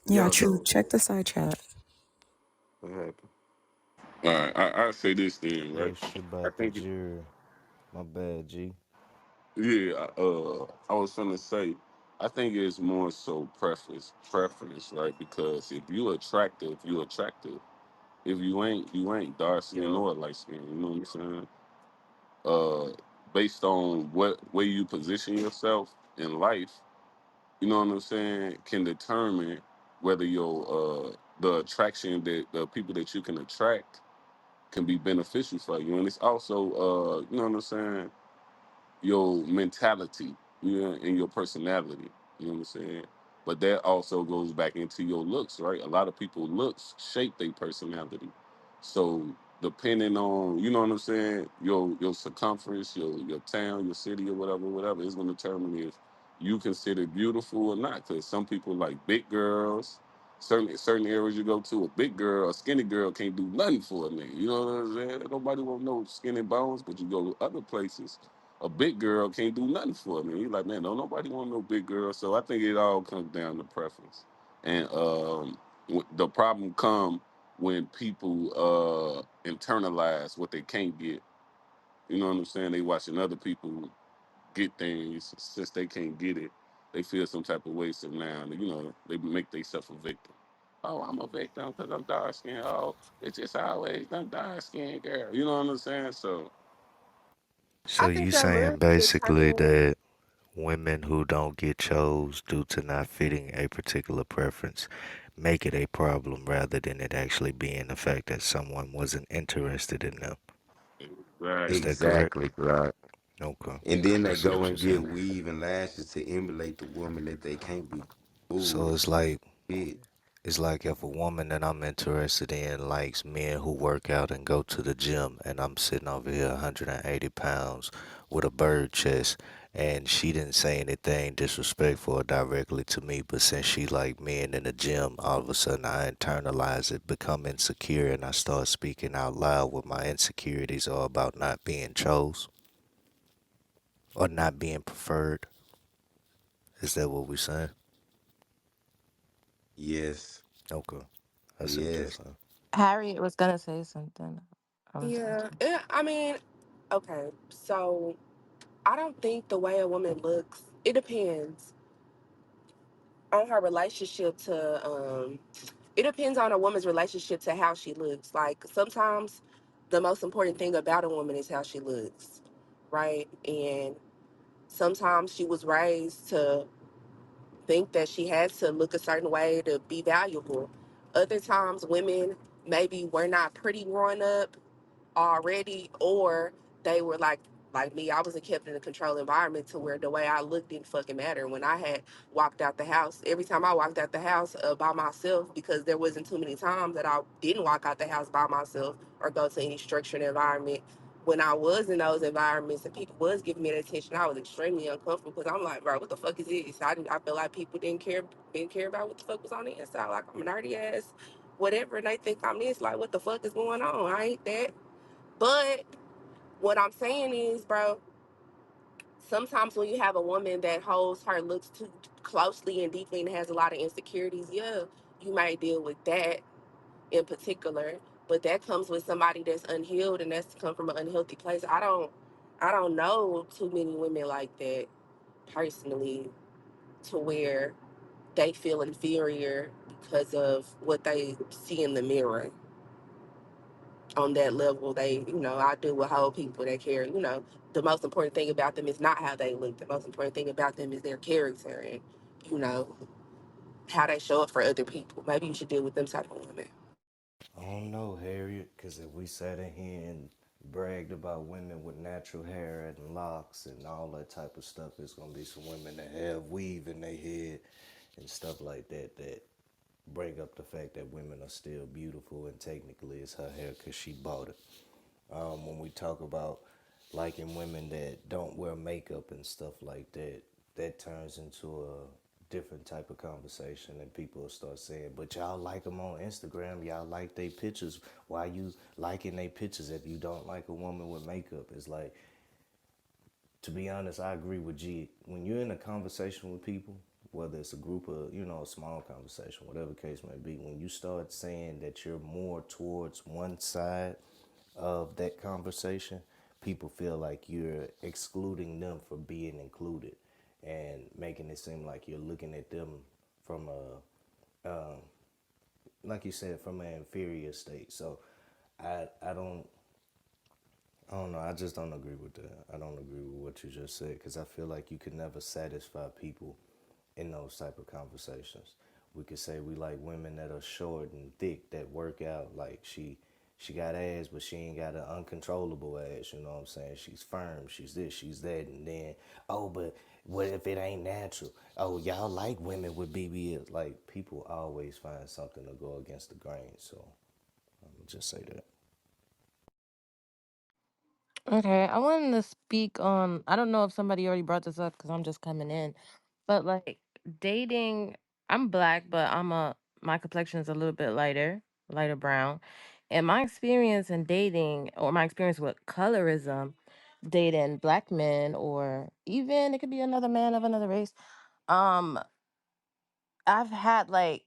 Yeah, Y'all true. go. Check the side chat. What happened? All right, I say this then, right? Hey, shit I about the think it, jury. My bad, G. yeah. I was gonna say, I think it's more so preference, right? Because if you attractive, you attractive. If you ain't dark skin Yo, or light skin. You know what I'm saying? Uh, Based on what way you position yourself in life, you know what I'm saying, can determine whether your the attraction that the people that you can attract can be beneficial for you. And it's also you know what I'm saying, your mentality, you know, and your personality. You know what I'm saying? But that also goes back into your looks, right? A lot of people looks shape their personality. So depending on, you know what I'm saying, your circumference, your town, your city, or whatever, it's gonna determine if you consider beautiful or not. Because some people like big girls. Certain areas you go to, a big girl, a skinny girl can't do nothing for a nigga. You know what I'm saying? Nobody want no skinny bones, but you go to other places, a big girl can't do nothing for me. You're like, man, no, nobody want no big girl. So I think it all comes down to preference. And the problem come when people internalize what they can't get. You know what I'm saying? They watching other people get things since they can't get it. They feel some type of way. So now, you know, they make themselves a victim. Oh, I'm a victim because I'm dark skinned. Oh, it's just always them dark skinned girl. You know what I'm saying? So I So think you that saying looks basically determine. that women who don't get chose due to not fitting a particular preference make it a problem rather than it actually being the fact that someone wasn't interested in them. Is exactly. that correct? Exactly, right. Okay. And then I they see go what you're and get saying. weave and lashes to emulate the woman that they can't be So fooled. It. it's like if a woman that I'm interested in likes men who work out and go to the gym, and I'm sitting over here 180 pounds with a bird chest, and she didn't say anything disrespectful or directly to me, but since she like men in the gym, all of a sudden I internalize it, become insecure, and I start speaking out loud what my insecurities are about not being chose or not being preferred. Is that what we saying? Yes. Okay, I see what you're Yes. saying. Harriet was gonna say something. I was gonna Yeah, say. I mean, okay, so I don't think the way a woman looks, it depends on her relationship to, it depends on a woman's relationship to how she looks. Like sometimes the most important thing about a woman is how she looks, right? And sometimes she was raised to think that she has to look a certain way to be valuable. Other times, women maybe were not pretty growing up already, or they were like me. I wasn't kept in a controlled environment to where the way I looked didn't fucking matter. When I had walked out the house, every time I walked out the house by myself, because there wasn't too many times that I didn't walk out the house by myself or go to any structured environment. When I was in those environments and people was giving me that attention, I was extremely uncomfortable because I'm like, bro, what the fuck is this? I feel like people didn't care about what the fuck was on the inside. Like I'm a nerdy ass, whatever, and they think I'm this. Like, what the fuck is going on? I ain't that. But what I'm saying is, bro, sometimes when you have a woman that holds her looks too closely and deeply and has a lot of insecurities, yeah, you might deal with that in particular. But that comes with somebody that's unhealed and that's come from an unhealthy place. I don't know too many women like that personally to where they feel inferior because of what they see in the mirror on that level. I do with whole people that care. The most important thing about them is not how they look. The most important thing about them is their character and, you know, how they show up for other people. Maybe you should deal with them type of women. I don't know, Harriet, because if we sat in here and bragged about women with natural hair and locks and all that type of stuff, it's going to be some women that have weave in their head and stuff like that that bring up the fact that women are still beautiful and technically it's her hair because she bought it. When we talk about liking women that don't wear makeup and stuff like that, that turns into a different type of conversation, and people will start saying, "But y'all like them on Instagram. Y'all like their pictures. Why you liking their pictures if you don't like a woman with makeup?" It's like, to be honest, I agree with G. When you're in a conversation with people, whether it's a group of, a small conversation, whatever case may be, when you start saying that you're more towards one side of that conversation, people feel like you're excluding them from being included and making it seem like you're looking at them from like you said, from an inferior state. So I don't know. I just don't agree with that. I don't agree with what you just said because I feel like you could never satisfy people in those type of conversations. We could say we like women that are short and thick that work out. Like she got ass, but she ain't got an uncontrollable ass. You know what I'm saying? She's firm. She's this. She's that. And then but what if it ain't natural? Oh, y'all like women with BBLs. Like people always find something to go against the grain. So I'm gonna just say that. Okay, I wanted to speak on. I don't know if somebody already brought this up because I'm just coming in, but like dating. I'm black, but my complexion is a little bit lighter brown, and my experience in dating or my experience with colorism, dating black men or even it could be another man of another race. Um, I've had like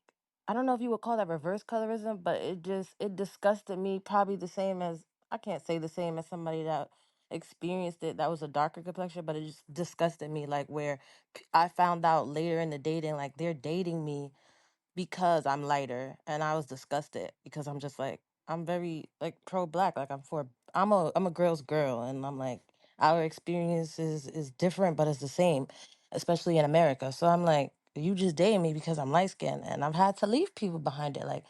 I don't know if you would call that reverse colorism, but it disgusted me probably the same as I can't say the same as somebody that experienced it that was a darker complexion, but it just disgusted me like where I found out later in the dating like they're dating me because I'm lighter and I was disgusted because I'm just like I'm very like pro black like I'm a girl's girl and I'm like our experience is different but it's the same especially in America so I'm like you just dating me because I'm light skinned and I've had to leave people behind it like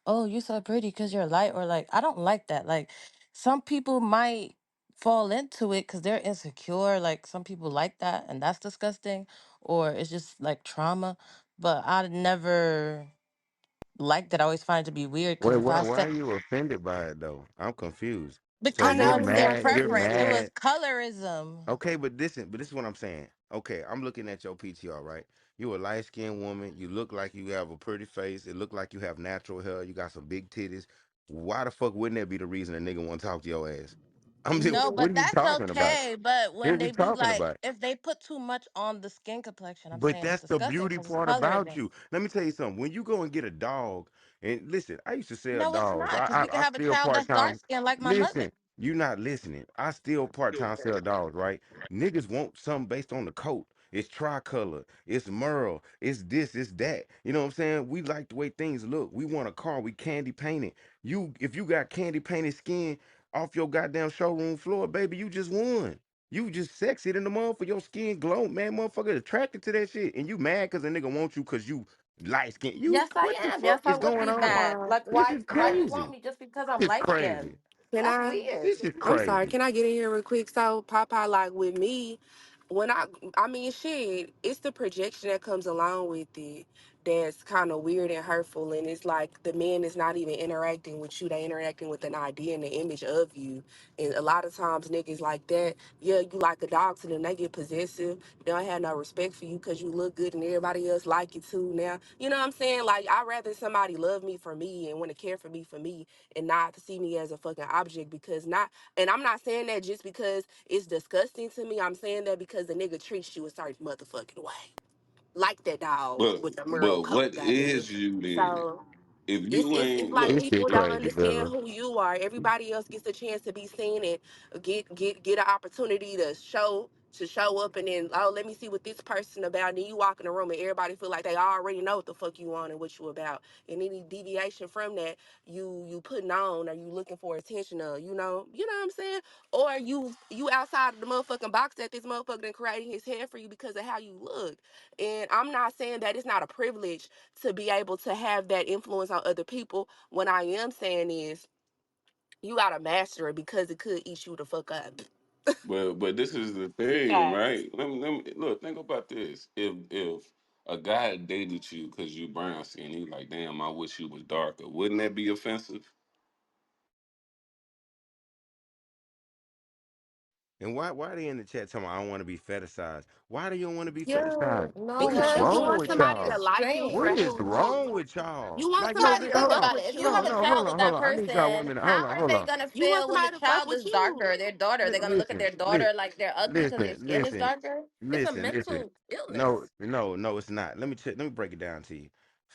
oh you're so pretty because you're light or like I don't like that like some people might fall into it because they're insecure like some people like that and that's disgusting or it's just like trauma but I never liked it. I always find it to be weird because Wait, if I why said are you offended by it though? I'm confused. So I because you're it know was we their got mad? You're confused preference, it too. was mad? colorism. Okay, but this is what I'm saying. Okay, I'm looking at your PTR, right? You a light skinned woman. You look like you have a pretty face. It look like you have natural hair. You got some big titties. Why the fuck wouldn't that be the reason a nigga want to talk to your ass? I'm just, No, what but are you that's talking about? okay. But What when are we they be talking like, about? if they put too much on the skin complexion, I'm But saying it's that's the disgusting beauty because it's part about colorism. you. Let me tell you something. When you go and get a dog, and listen, I used to sell No, it's dogs. not because we can I have a still child part that's dark time. skinned like my mother. Listen, you not listening. I still part time sell dogs, right? Niggas want something based on the coat. It's tricolor. It's Merle. It's this. It's that. You know what I'm saying? We like the way things look. We want a car. We candy painted. If you got candy painted skin off your goddamn showroom floor, baby, you just won. You just sexy than the motherfucker. Your skin glow, man. Motherfucker attracted to that shit. And you mad because a nigga want you because you light skin. Yes, I What the am. Yes, fuck I is would going be on? mad. Uh, Like, This why? is Why you want crazy. me just because I'm This is light crazy. skinned? can That's I? weird. This is I'm sorry. crazy. Can I get in here real quick? So, Papa, like with me, when I mean, shit, it's the projection that comes along with it that's kind of weird and hurtful. And it's like the man is not even interacting with you; they interacting with an idea and the image of you. And a lot of times, niggas like that, yeah, you like a dog to them, they get possessive. They don't have no respect for you because you look good and everybody else like you too. Now, you know what I'm saying? Like, I'd rather somebody love me for me and want to care for me and not to see me as a fucking object because not and I'm not saying that just because it's disgusting to me. I'm saying that because the nigga treats you a certain motherfucking way. Like that dog But with the Merle but coat, what goddamn it. is you then? So If it's you it's it's ain't like This look, shit people don't look. crazy, understand Bella. who you are. Everybody else gets a chance to be seen and get an opportunity to show up and then oh let me see what this person about. And then you walk in the room and everybody feel like they already know what the fuck you on and what you about. And any deviation from that, you putting on or you looking for attention or you know what I'm saying? Or you outside of the motherfucking box that this motherfucker done created in his head for you because of how you look. And I'm not saying that it's not a privilege to be able to have that influence on other people. What I am saying is you gotta master it because it could eat you the fuck up. But this is the thing, Facts. right? Let me look. Think about this. If a guy dated you because you brown skin, he like, damn, I wish you was darker. Wouldn't that be offensive? And why they in the chat talking about I don't want to be fetishized? Why do you don't want to be Yeah, fetishized? What is No, because you it's wrong want not with the somebody to y'all? like you for What exchange. is who wrong with y'all? you want Like, no, somebody Because to think hold on. about fuck it. with If you No, have a you. no, child with hold that on. I need y'all person, women. Hold how on, are hold they on. gonna You want feel when the somebody to fuck child with is you. darker, their daughter? They're gonna look at Listen, their daughter like they're ugly because their skin is listen, darker. It's a listen. mental No, illness. no, no, it's not. Let me break it down to you.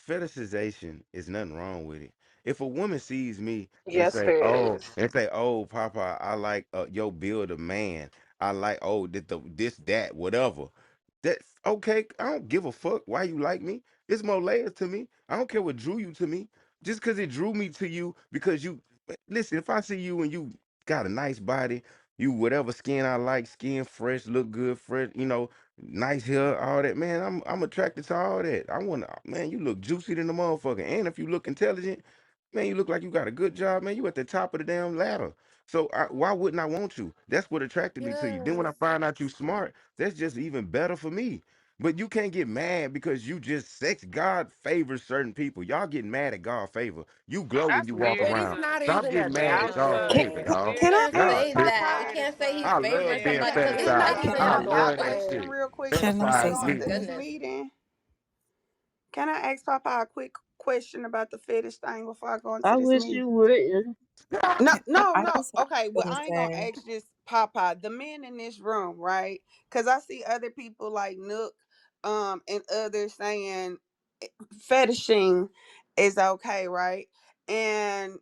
Fetishization is nothing wrong with it. If a woman sees me Yes, there is. and say, "Oh, Papa, I like your build of man. I like this that whatever." That's okay. I don't give a fuck why you like me. It's more layers to me. I don't care what drew you to me. Just because it drew me to you because you listen. If I see you and you got a nice body, you whatever skin I like, skin fresh, look good, fresh, nice hair, all that, man. I'm attracted to all that. I want to, man. You look juicy than the motherfucker, and if you look intelligent, man, you look like you got a good job, man. You at the top of the damn ladder. So why wouldn't I want you? That's what attracted me to you. Then when I Yes. find out you smart, that's just even better for me. But you can't get mad because you just sex. God favors certain people. Y'all getting mad at God favor. You glow when That's you walk But weird it's around. because not Stop even getting yeah, mad I at was God's about about that. to Can favor, say It's y'all. we weird Can I as can't hell. Y'all say That's tripping. that. We why can't say he's I favoring love being somebody yeah. because it's he's not not fetishized. even even a I about love rapper. that that. shit. Real quick can I before I say Fetishized go into me. this something? Goodness. meeting. Can I ask Papa a quick question about the fetish thing before I go into I this wish meeting? you wouldn't. No, Can, no, I no. just Okay, well, want to I ain't gonna say, ask this Papa. The men in this room, right? Because I see other people like Nook, and others saying fetishing is okay, right? And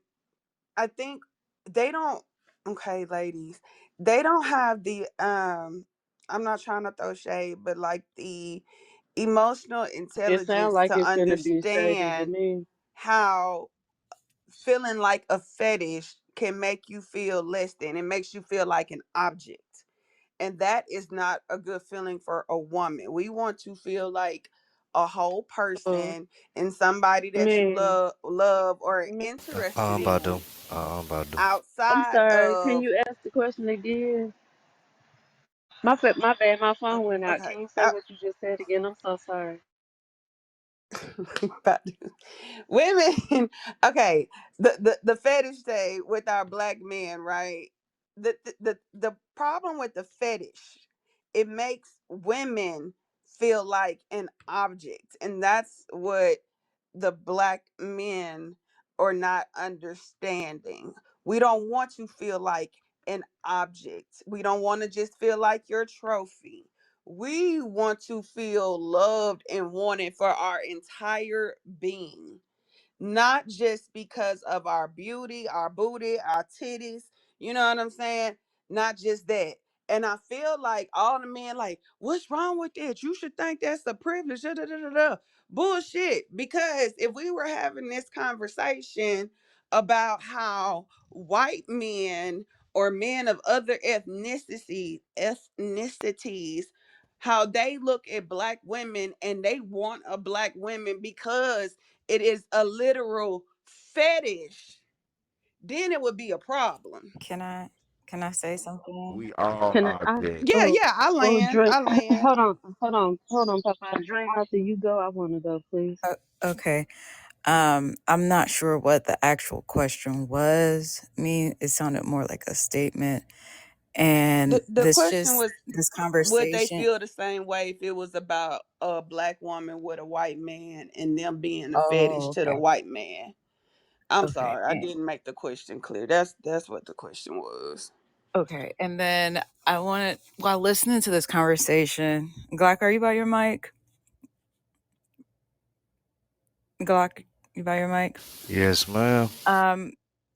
I think they don't. Okay, ladies, they don't have the I'm not trying to throw shade, but like the emotional It sounds intelligence like to it's finna be shady to understand me. how feeling like a fetish can make you feel less than. It makes you feel like an object. And that is not a good feeling for a woman. We want to feel like a whole Uh, person and somebody that you man, love or are man, interested Badu. in Badu. I'm outside sorry. Can of you ask the question again? My bad. My phone went out. okay. Can you say what you just said again? I'm so sorry. About women. Okay, the fetish day with our black men, right? The problem with the fetish, it makes women feel like an object, and that's what the black men are not understanding. We don't want to feel like an object. We don't want to just feel like your trophy. We want to feel loved and wanted for our entire being, not just because of our beauty, our booty, our titties. You know what I'm saying? Not just that. And I feel like all the men like, what's wrong with that? You should think that's a privilege. Da, da, da, da, da. Bullshit. Because if we were having this conversation about how white men or men of other ethnicities, how they look at black women and they want a black woman because it is a literal fetish, then it would be a problem. can I can I say something? We all Can I? objects. Yeah, yeah, I land. Drink. I land. Hold on, Papa. Drink after you go. I want to go, please. Okay. I'm not sure what the actual question was. Me, it sounded more like a statement. And The question was, this would they conversation. feel the same way if it was about a black woman with a white man and them being a fetish Oh, to the okay. white man? I'm Okay. sorry, I didn't make the question clear. That's what the question was. Okay. And then I wanted, while listening to this conversation, Glock, are you by your mic? Glock, you by your mic? Yes, ma'am. Um,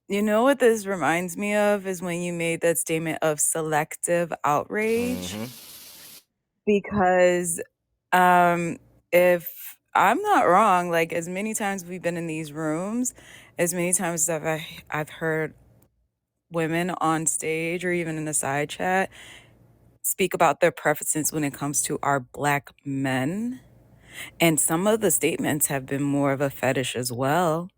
you know what this reminds me of is when you made that statement of selective outrage. Mm-hmm. Because um, if I'm not wrong, like as many times we've been in these rooms, as many times as I've heard women on stage or even in the side chat speak about their preferences when it comes to our black men. And some of the statements have been more of a fetish as well.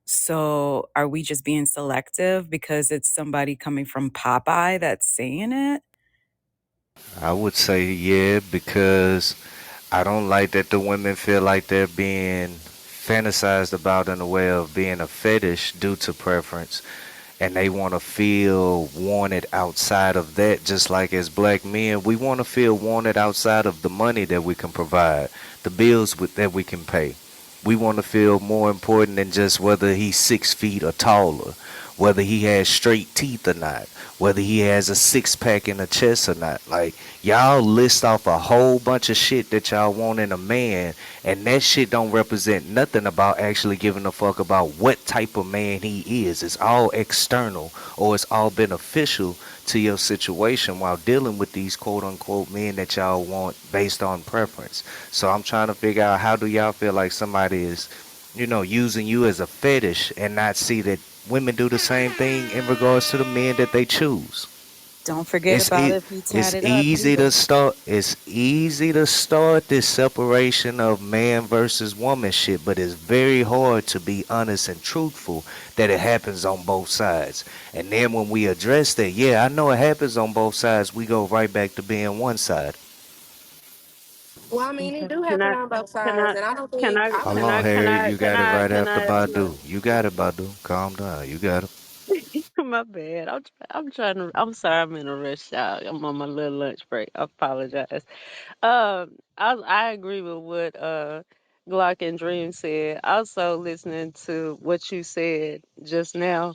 So are we just being selective because it's somebody coming from Popeye that's saying it? I would say yeah because I don't like that the women feel like they're being fantasized about in a way of being a fetish due to preference. and they want to feel wanted outside of that. Just like as black men, we want to feel wanted outside of the money that we can provide, the bills that we can pay. We want to feel more important than just whether he's 6 feet or taller, whether he has straight teeth or not, whether he has a six pack in the chest or not. Like, y'all list off a whole bunch of shit that y'all want in a man, and that shit don't represent nothing about actually giving a fuck about what type of man he is. It's all external, or it's all beneficial to your situation while dealing with these quote unquote men that y'all want based on preference. So I'm trying to figure out, how do y'all feel like somebody is, using you as a fetish and not see that women do the same thing in regards to the men that they choose? Don't forget It's about e- if he it's tatted up easy either. to start. It's easy to start this separation of man versus woman shit, but it's very hard to be honest and truthful that it happens on both sides. And then when we address that, yeah, I know it happens on both sides, we go right back to being one side. Well, I mean, it Okay. do Can happen I? on both Can sides, I? and I don't Can think I? I Hold Can wouldn't. on, I? Can Harriet, I? you Can got it I? right Can after I? Badu. You got it, Badu. Calm down. You got it. My bad. I'm trying to. I'm sorry. I'm in a rush, y'all. I'm on my little lunch break. I apologize. I agree with what Glock and Dream said. Also, listening to what you said just now,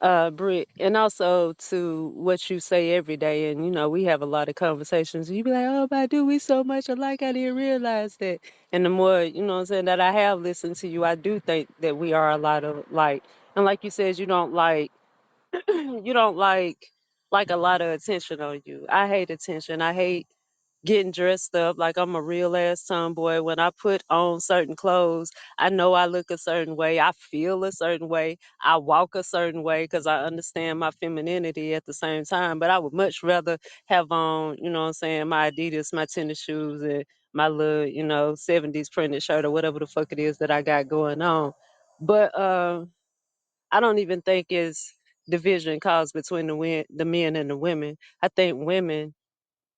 Britt, and also to what you say every day. And we have a lot of conversations. You be like, "Oh, Badu, we so much alike. I didn't realize that." And the more what I'm saying, that I have listened to you, I do think that we are a lot of like. And like you said, you don't like you don't like a lot of attention on you. I hate attention. I hate getting dressed up like I'm a real ass tomboy. When I put on certain clothes, I know I look a certain way. I feel a certain way. I walk a certain way because I understand my femininity at the same time. But I would much rather have on, what I'm saying, my Adidas, my tennis shoes, and my little, 70s printed shirt or whatever the fuck it is that I got going on. But I don't even think it's division caused between the men and the women. I think women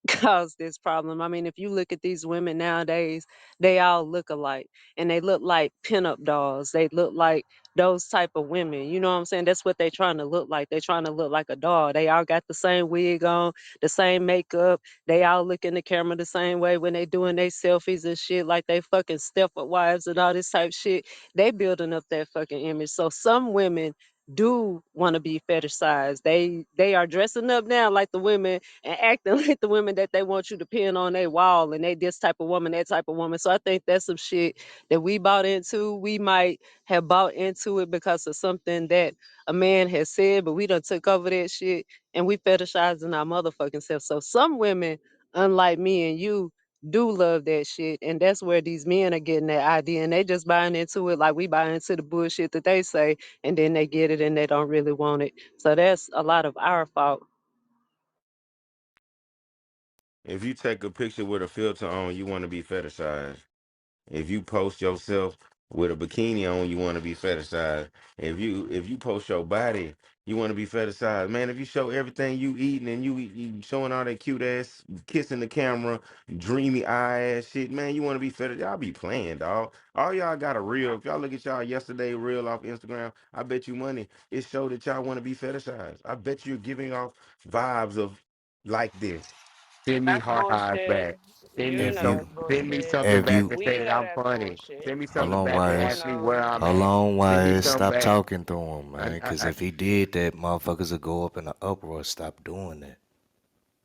cause this problem. I mean, if you look at these women nowadays, they all look alike and they look like pinup dolls. They look like those type of women. You know what I'm saying? That's what they trying to look like. They trying to look like a doll. They all got the same wig on, the same makeup. They all look in the camera the same way when they doing their selfies and shit, like they fucking Stepford wives and all this type shit. They building up that fucking image. So some women do want to be fetishized. They are dressing up now like the women and acting like the women that they want you to pin on their wall, and they this type of woman, that type of woman. So I think that's some shit that we bought into. We might have bought into it because of something that a man has said, but we done took over that shit and we fetishizing our motherfucking self. So some women, unlike me and you, do love that shit, and that's where these men are getting that idea, and they just buying into it like we buy into the bullshit that they say, and then they get it and they don't really want it. So that's a lot of our fault. If you take a picture with a filter on, you want to be fetishized. If you post yourself with a bikini on, you want to be fetishized. If you post your body, you want to be fetishized. Man, if you show everything you eating and you showing all that cute ass, kissing the camera, dreamy eye ass shit, man, you want to be fetishized. Y'all be playing, dog. All y'all got a reel. If y'all look at y'all yesterday reel off Instagram, I bet you money it showed that y'all want to be fetishized. I bet you're giving off vibes of like this. Send me That's heart eyes bullshit. back. Send You me If know you, that's some. Send me bullshit. something if back you, and We say that know I'm that's funny. bullshit. Send me hold something on, back and Everyone Wise. ask me where knows. I'm Hold at. on, Send me Wise. something Stop back. talking to him, man. Because I if he did that, motherfuckers would go up in an uproar. Stop doing that,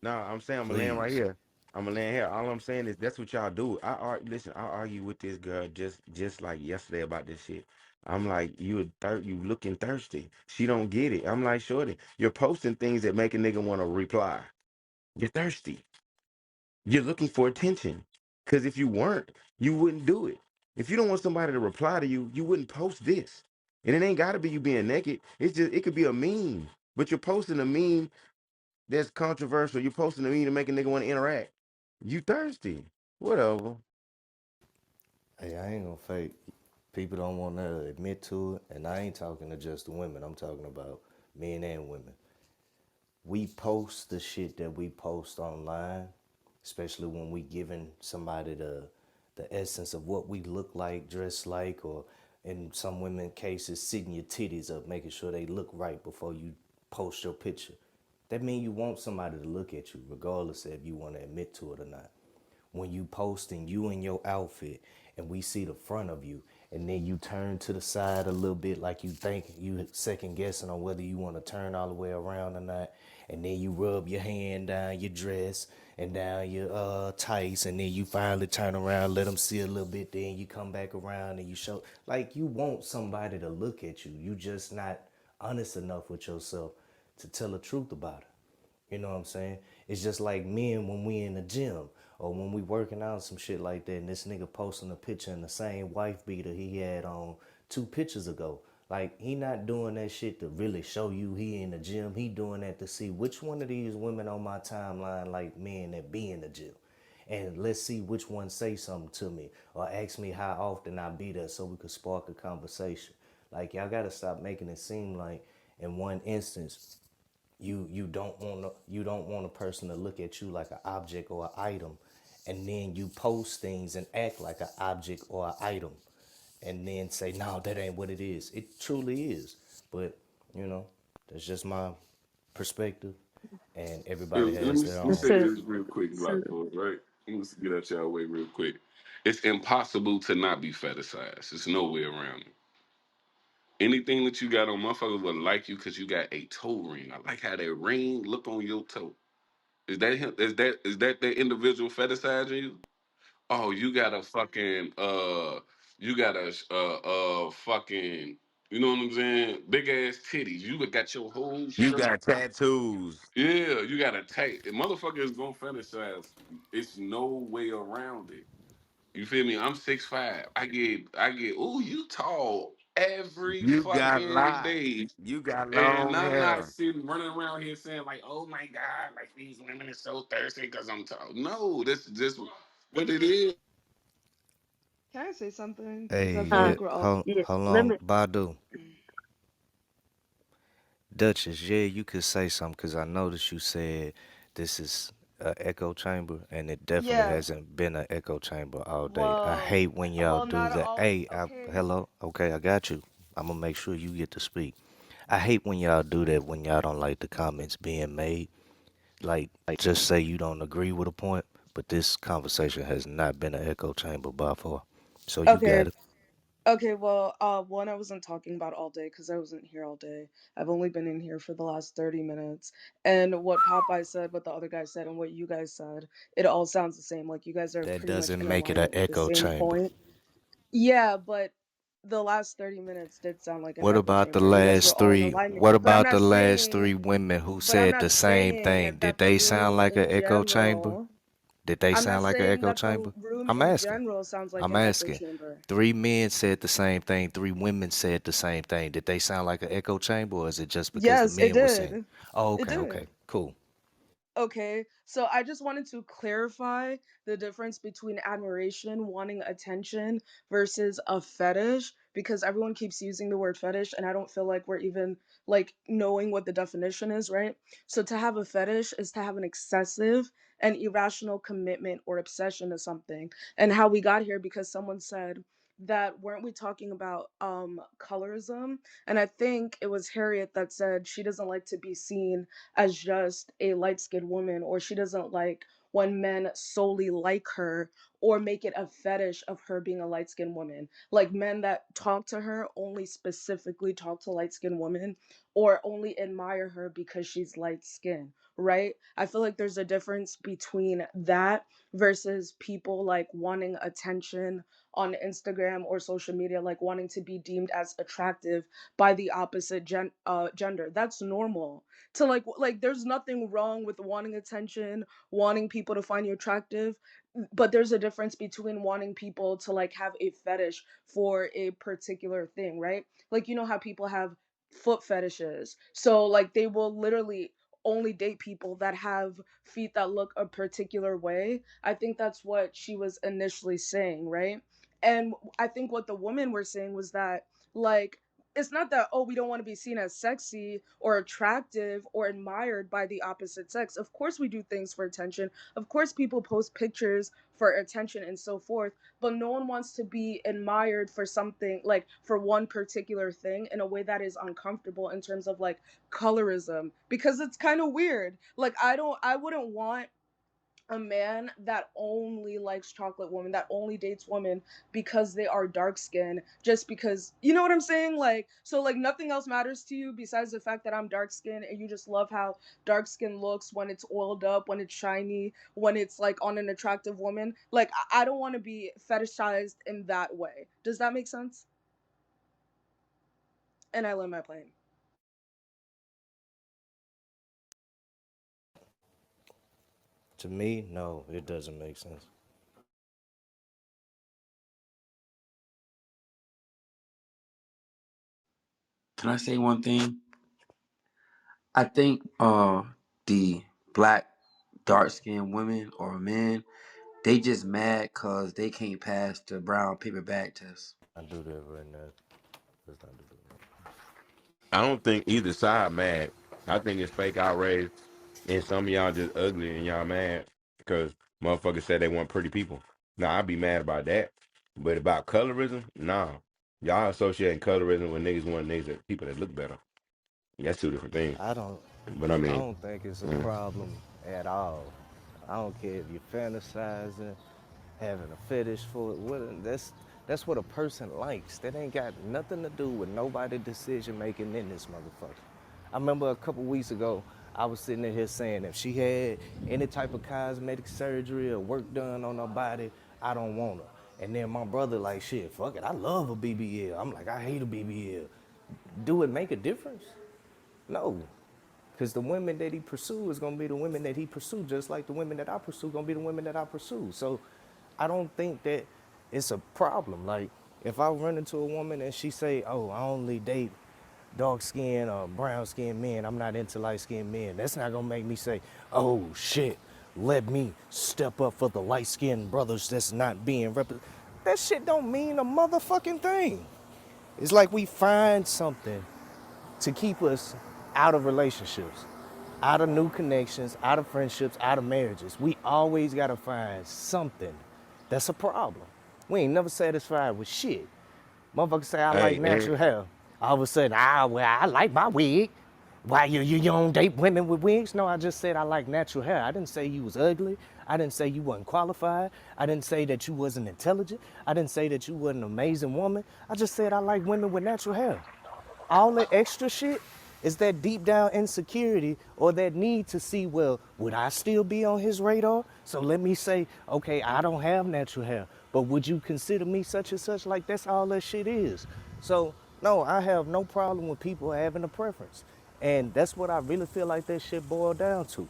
no, I'm saying I'm gonna land right please. here. I'm gonna land here. All I'm saying is that's what y'all do. Listen. I argue with this girl just like yesterday about this shit. I'm like, you looking thirsty. She don't get it. I'm like, shorty, you're posting things that make a nigga want to reply. You're thirsty. You're looking for attention. Because if you weren't, you wouldn't do it. If you don't want somebody to reply to you, you wouldn't post this. And it ain't got to be you being naked. It could be a meme. But you're posting a meme that's controversial. You're posting a meme to make a nigga want to interact. You thirsty. Whatever. Hey, I ain't gonna fake. People don't want to admit to it, and I ain't talking to just the women. I'm talking about men and women. We post the shit that we post online, especially when we giving somebody the essence of what we look like, dress like, or in some women cases, sitting your titties up, making sure they look right before you post your picture. That means you want somebody to look at you, regardless of if you want to admit to it or not. When you posting you in your outfit and we see the front of you, and then you turn to the side a little bit like you think you second guessing on whether you want to turn all the way around or not, and then you rub your hand down your dress and down your tights, and then you finally turn around, let them see a little bit, then you come back around and you show, like, you want somebody to look at you. You just not honest enough with yourself to tell the truth about it. You know what I'm saying? It's just like men when we in the gym or when we working out some shit like that, and this nigga posting a picture in the same wife beater he had on 2 pictures ago. Like, he not doing that shit to really show you he in the gym. He doing that to see which one of these women on my timeline like men that be in the gym. And let's see which one say something to me or ask me how often I be there so we could spark a conversation. Like, y'all gotta stop making it seem like in one instance you don't want a person to look at you like an object or an item, and then you post things and act like an object or an item, and then say no, that ain't what it is. It truly is, but you know that's just my perspective, and everybody Let has me their let me own. say So, this real quick, so Black Boy, right? Let me get out y'all way real quick. It's impossible to not be fetishized. There's no way around it. Anything that you got on, motherfuckers will like you because you got a toe ring. I like how that ring look on your toe. Is that him? Is that individual fetishizing you? Oh, you got a fucking you got a fucking, you know what I'm saying? Big ass titties. You got your whole You shirt. got tattoos. Yeah, you got a tight. The motherfucker is gonna fetishize. It's no way around it. You feel me? I'm 6'5". I get. Oh, you tall every You got fucking locks. day, You got and long I'm not hair. sitting running around here saying like, "Oh my god, like these women are so thirsty because I'm tall." No, this is just what it is. Can I say something? Because I feel Hey, uh, like we're all. how yeah, how let long, me. Badu? Duchess, yeah, you could say something because I noticed you said this is an echo chamber, and it definitely Yeah. hasn't been an echo chamber all day. I Well, hate when y'all do not that. all. Hey, Okay. hello, okay, I got you. I'm gonna make sure you get to speak. I hate when y'all do that when y'all don't like the comments being made. Like, just say you don't agree with a point, but this conversation has not been an echo chamber by far. So you Okay. got it. Okay. Well, one, I wasn't talking about all day because I wasn't here all day. I've only been in here for the last 30 minutes, and what Popeye said, what the other guy said, and what you guys said, it all sounds the same. Like you guys are That pretty much doesn't in make it an alignment with the echo same chamber. point. Yeah, but the last 30 minutes did sound like an What echo about the chamber. You guys were last all in three? alignment, What but I'm about not the last saying. three women who But I'm said the not same saying thing? Did that the they sound room like an in echo chamber? general. Did they I'm not sound like an saying echo that the chamber? room I'm in asking. general sounds like I'm an echo asking. chamber. 3 men said the same thing. 3 women said the same thing. Did they sound like an echo chamber, or is it just because the Yes, it men were saying? did. Oh, It okay, okay, did. cool. Okay, so I just wanted to clarify the difference between admiration, wanting attention, versus a fetish, because everyone keeps using the word fetish, and I don't feel like we're even like knowing what the definition is, right? So to have a fetish is to have an excessive and irrational commitment or obsession to something. And how we got here because someone said that weren't we talking about colorism? And I think it was Harriet that said she doesn't like to be seen as just a light skinned woman, or she doesn't like when men solely like her or make it a fetish of her being a light skinned woman. Like men that talk to her only specifically talk to light skinned women or only admire her because she's light skinned, right? I feel like there's a difference between that versus people like wanting attention on Instagram or social media, like wanting to be deemed as attractive by the opposite gender. That's normal to like there's nothing wrong with wanting attention, wanting people to find you attractive, but there's a difference between wanting people to like have a fetish for a particular thing, right? Like you know how people have foot fetishes, so like they will literally only date people that have feet that look a particular way. I think that's what she was initially saying, right? And I think what the women were saying was that like it's not that, oh, we don't want to be seen as sexy or attractive or admired by the opposite sex. Of course we do things for attention. Of course people post pictures for attention and so forth, but no one wants to be admired for something, like for one particular thing, in a way that is uncomfortable, in terms of like colorism, because it's kind of weird. Like I wouldn't want a man that only likes chocolate women, that only dates women because they are dark skinned, just because, you know what I'm saying? Like, so like nothing else matters to you besides the fact that I'm dark skinned, and you just love how dark skin looks when it's oiled up, when it's shiny, when it's like on an attractive woman. Like, I don't want to be fetishized in that way. Does that make sense? And I land my plane. To me, no, it doesn't make sense. Can I say one thing? I think the black dark skinned women or men, they just mad cause they can't pass the brown paper bag test. I do that right now. Let's not do that. I don't think either side mad. I think it's fake outrage, and some of y'all just ugly and y'all mad because motherfuckers said they want pretty people. Now I'd be mad about that, but about colorism, nah. Y'all associating colorism with niggas want niggas that people that look better. That's two different things. I don't. But I I mean, don't think it's a mm. problem at all. I don't care if you're fantasizing, having a fetish for it. That's what a person likes. That ain't got nothing to do with nobody decision making in this motherfucker. I remember a couple weeks ago, I was sitting in here saying if she had any type of cosmetic surgery or work done on her body, I don't want her. And then my brother like, shit, fuck it, I love a BBL. I'm like, I hate a BBL. Do it make a difference? No. Because the women that he pursue is gonna be the women that he pursue, just like the women that I pursue gonna be the women that I pursue. So I don't think that it's a problem. Like if I run into a woman and she say, "Oh, I only date dark skinned or brown skinned men. I'm not into light skinned men." That's not gonna make me say, "Oh shit, let me step up for the light skinned brothers that's not being represented." That shit don't mean a motherfucking thing. It's like we find something to keep us out of relationships, out of new connections, out of friendships, out of marriages. We always gotta find something that's a problem. We ain't never satisfied with shit. Motherfuckers say I like Hey, and natural hair. All of a sudden, well, I like my wig. Why you don't date women with wigs? No, I just said I like natural hair. I didn't say you was ugly. I didn't say you wasn't qualified. I didn't say that you wasn't intelligent. I didn't say that you wasn't an amazing woman. I just said I like women with natural hair. All the extra shit is that deep down insecurity or that need to see, well, would I still be on his radar? So let me say, okay, I don't have natural hair, but would you consider me such and such? Like that's all that shit is. So no, I have no problem with people having a preference. And that's what I really feel like that shit boiled down to.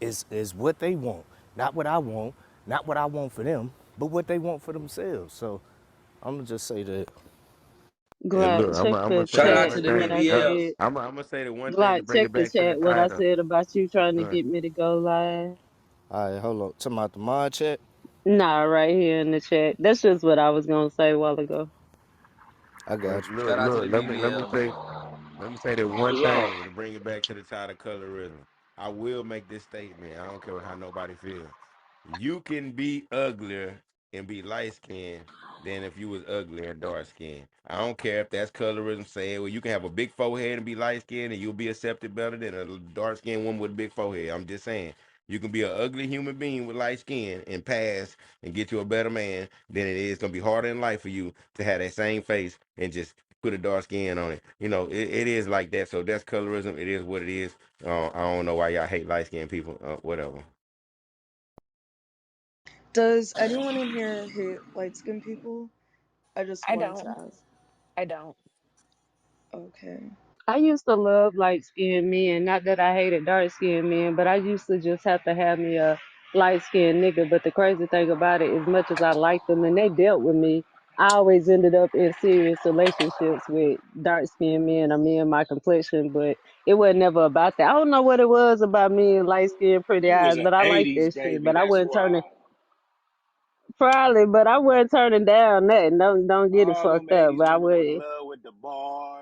Is what they want. Not what I want, not what I want for them, but what they want for themselves. So I'm gonna just say that. look, Glock, check I'm the gonna say Shout the out chat. to one the What I thing. said. BBLs. I'm gonna say the one thing to Glock, bring check it the back to the chat. What I title. said about you trying to Uh, get me to go live. All right, hold on. Talking about the mod chat. Nah, right here in the chat. That's just what I was gonna say a while ago. I got you. Shout out to the let me BBLs. say that one Yeah. thing to bring it back to the title colorism. I will make this statement. I don't care how nobody feels. You can be uglier and be light skinned than if you was ugly and dark skinned. I don't care if that's colorism saying, well, you can have a big forehead and be light skinned and you'll be accepted better than a dark skinned woman with a big forehead. I'm just saying. You can be an ugly human being with light skin and pass and get you a better man than it is gonna be harder in life for you to have that same face and just put a dark skin on it. You know, it is like that. So that's colorism. It is what it is. I don't know why y'all hate light skinned people. Whatever. Does anyone in here hate light skinned people? I just I wanted to don't. ask. I don't. Okay. I used to love light skinned men. Not that I hated dark skinned men, but I used to just have to have me a light skinned nigga. But the crazy thing about it, as much as I liked them and they dealt with me, I always ended up in serious relationships with dark skinned men or men my complexion. But it was never about that. I don't know what it was about me and light skinned pretty You was eyes, an but I like 80s that shit. baby, But I that's wasn't turning. why. Probably, but I wasn't turning down nothing. Don't get it All them fucked up. 80s But I women was would. in love with the boys.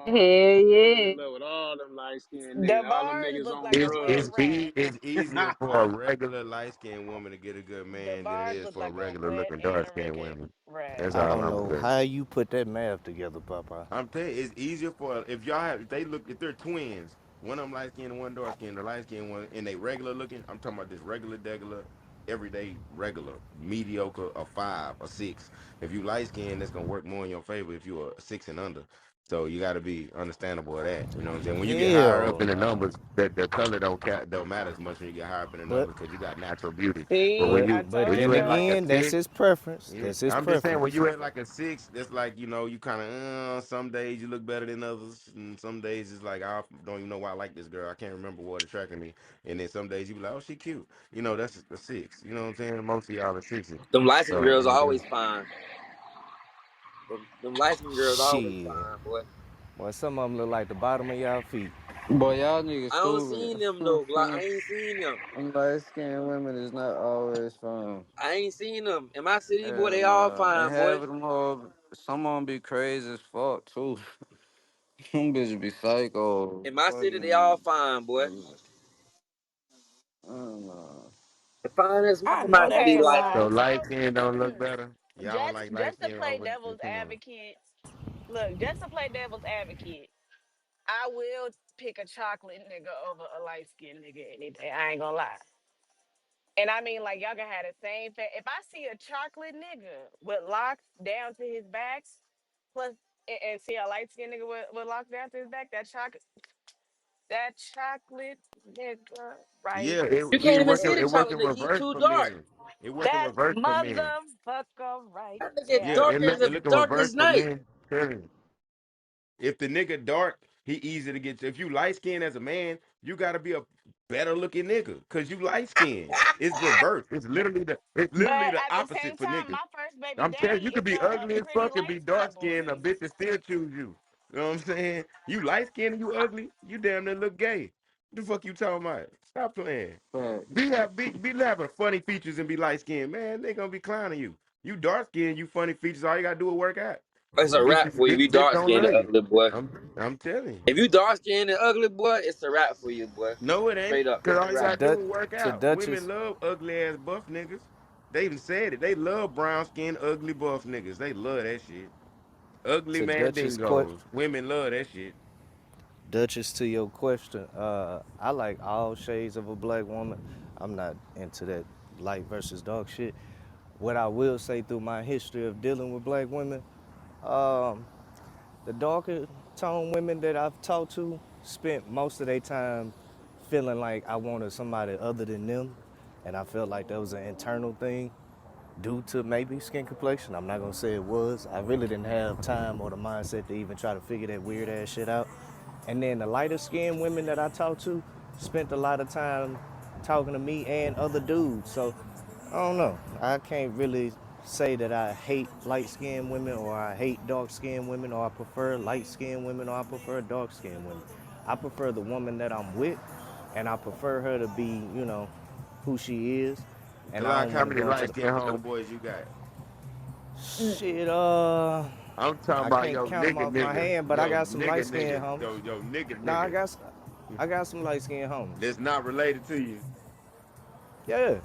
Hell yeah. in love with all them light skinned The niggas, all them bars niggas look on like a drugs. wet rat. It's easier for a regular light skinned woman to get a good The man than it bars is look for a like a regular wet looking dark skinned anorexic woman. rat. That's I all don't I'm know saying. how you put that math together, Papa. I'm telling you, it's easier for if y'all have if they're twins, one of them light skinned and one dark skinned, the light skinned one and they regular looking. I'm talking about this regular, degular, everyday, regular, mediocre, a 5, a 6. If you light skinned, that's gonna work more in your favor if you're a 6 and under. So you got to be understandable of that. You know what I'm saying? When you get higher up Hell in the no. numbers, that the color don't matter as much when you get higher up in the But numbers because you got natural beauty. But See, when I you but when told then you at like a y'all. again, that's 6, his preference. yeah, That's his I'm just saying when preference. you at like a 6, that's like you kind of some days you look better than others, and some days it's like I don't even know why I like this girl. I can't remember what attracted me, and then some days you be like, oh, she cute. That's a 6. You know what I'm saying? Most of y'all are 6s. Them light skinned So you girls know are what I'm always saying? fine. Them light skinned girls always Shit. fine, boy. Boy, some of them look like the bottom of y'all feet. Boy, y'all niggas I don't seen stupid. them though. Like, I ain't seen them. Them light skinned women is not always fun. I ain't seen them. In my city, boy, Hell they all nah. And fine, half boy. of them all, some of them be crazy as fuck too. Them bitches be psycho. In my city, they all Fucking. fine, boy. I don't know. The finest I woman know might they be ain't like, So lying. light skin don't look better. Y'all Just like light just to skin play over. devil's Come on. advocate. Look, just to play devil's advocate, I will pick a chocolate nigga over a light skinned nigga any day. I ain't gonna lie. And I mean, like, y'all can have the same thing. If I see a chocolate nigga with locks down to his back, plus and see a light skinned nigga with locks down to his back, that chocolate nigga right Yeah, you he can't even working. see the It working chocolate nigga. He reverse too for dark. men. It working that reverse for men. motherfucker right That nigga Yeah, there. it looking dark reverse as for night. men. If the nigga dark, he easy to get to. If you light skinned as a man, you gotta be a better looking nigga. Cause you light skinned. It's reverse. It's But literally the at the same opposite for time, niggas. my first baby I'm telling you, daddy you could is be a ugly as pretty fuck and light be dark skinned skinned, a boy. bitch that still choose you. You know what I'm saying? You light skinned and you ugly, you damn near look gay. What the fuck you talking about? Stop playing. But Be having funny features and be light skinned, man. They gonna be clowning you. You dark skinned, you funny features. All you gotta do is work out. It's a rap for you. If you Bitch dark don't skinned love and you. ugly, boy. I'm telling you. If you dark skinned and ugly, boy, it's a rap for you, boy. No, it ain't. Straight up, Cause it's a all you To rap. gotta do Dut is work to out. Women Duchess love ugly ass buff niggas. They even said it. They love brown skinned, ugly buff niggas. They love that shit. Ugly to Duchess que- mandingos. Women love that shit. Duchess to your question. I like all shades of a black woman. I'm not into that light versus dark shit. What I will say through my history of dealing with black women, um, the darker tone women that I've talked to spent most of their time feeling like I wanted somebody other than them. And I felt like that was an internal thing due to maybe skin complexion. I'm not gonna say it was. I really didn't have time or the mindset to even try to figure that weird ass shit out. And then the lighter skinned women that I talked to spent a lot of time talking to me and other dudes. So I don't know. I can't really say that I hate light skinned women or I hate dark skinned women or I prefer light skinned women or I prefer dark skinned women. I prefer the woman that I'm with and I prefer her to be, who she is. And I Glock, don't how want to many go into light the skinned homeboys you got? shit. I'm talking I about can't your count them nigga off my nigga. hand, but I Yo got some light nigga skinned nigga. homies. Yo nigga Nah, nigga. I got some light skinned homies. That's not related to you. Yeah,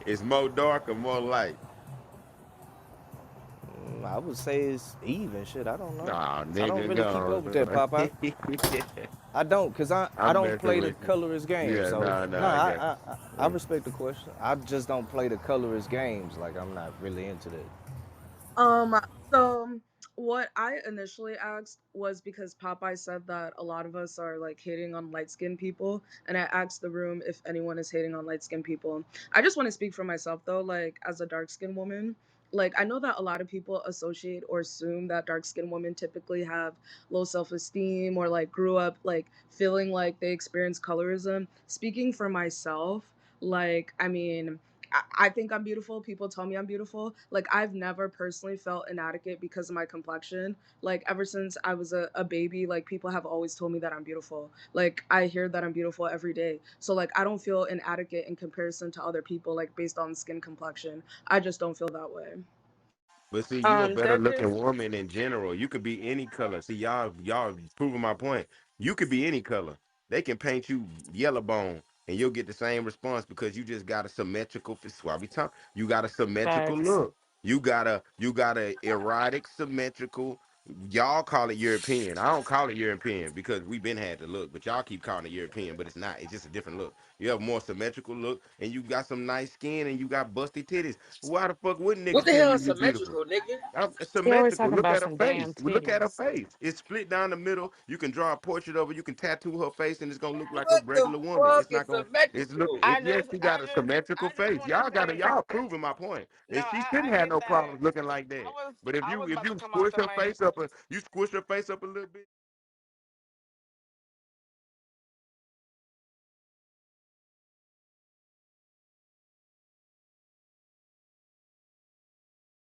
It's more dark or more light. I would say it's even. Shit, I don't know. Nah, I don't nigga, really keep up with that, go. Popeye. I don't, cause I I'm don't messing play the with you. colorist game. Yeah, So nah, nah, I got I you. respect the question. I just don't play the colorist games. Like I'm not really into that. Um, so what I initially asked was because Popeye said that a lot of us are like hating on light skinned people, and I asked the room if anyone is hating on light skinned people. I just want to speak for myself though, like as a dark skinned woman. Like I know that a lot of people associate or assume that dark skinned women typically have low self esteem or like grew up like feeling like they experience colorism. Speaking for myself, like I mean I think I'm beautiful. People tell me I'm beautiful. Like I've never personally felt inadequate because of my complexion. Like ever since I was a baby, like people have always told me that I'm beautiful. Like I hear that I'm beautiful every day. So like I don't feel inadequate in comparison to other people, like based on skin complexion. I just don't feel that way. But see, you a better That looking just woman in general. You could be any color. See, y'all proving my point. You could be any color. They can paint you yellow bone and you'll get the same response because you just got a symmetrical why we talk. You got a symmetrical Facts. look. You got a erotic symmetrical. Y'all call it European. I don't call it European because we've been had the look, but y'all keep calling it European, but it's not. It's just a different look. You have a more symmetrical look, and you got some nice skin, and you got busty titties. Why the fuck wouldn't What niggas the tell hell you is you beautiful? symmetrical, nigga? He always Symmetrical. talking Look about at her some face. damn Look at her titties. face. It's split down the middle. You can draw a portrait of her. You can tattoo her face, and it's gonna look like a What the regular woman. fuck It's is not gonna. It's look. symmetrical? It, yes, she got a symmetrical I just face. want to Y'all got it. say, Y'all proving my point. no, And she I shouldn't have get no that. problems looking like that. But if I you was if about to you come off squish the her mic. face up, you squish her face up a little bit.